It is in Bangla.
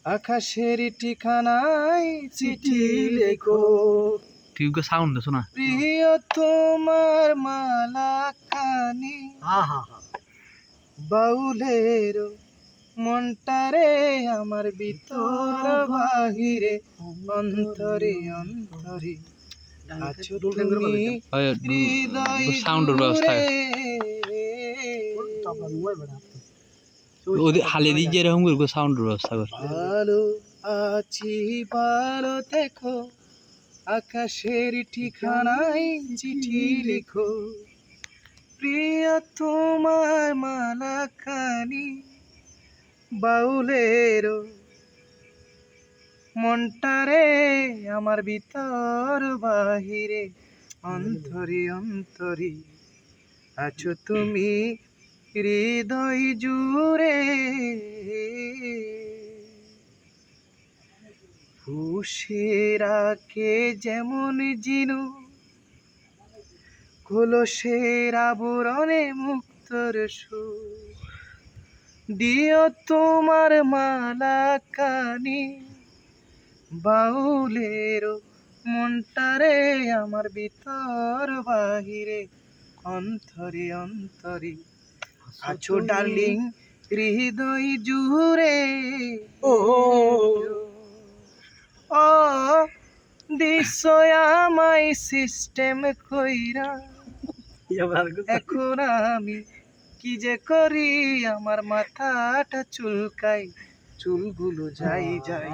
আকাশের ঠিকানায় চিঠি লেখো, ঠিক সাউন্ড শোনা। প্রিয় তোমার মালা খানি বাউলের মনটারে আমার ভিতর বাহিরে অন্তরে অন্তরে আছো তুমি হৃদয় সাউন্ডের ব্যবস্থা হালে দিয়ে যেরকম করবো সাউন্ডের ব্যবস্থা কর। ভালো আছি ভালো দেখো, আকাশের ঠিকানায় চিঠি লিখো, প্রিয় তোমার মালা খানি বাউলের মনটারে আমার ভিতর বাহিরে অন্তরে অন্তরে আছো তুমি হৃদয় জুড়ে। ফুসেরাকে যেমন জিনু কলসের আবরণে মুক্তর সুর, দিও তোমার মালা কানি বাউলের মনটারে আমার ভিতর বাহিরে অন্তরে অন্তরে আছো ডার্লিং হৃদয় জুড়ে। ও ও দিশয়া মাই সিস্টেম কইরা, এখন আমি কি যে করি, আমার মাথাটা চুলকাই, চুলগুলো যাই যাই।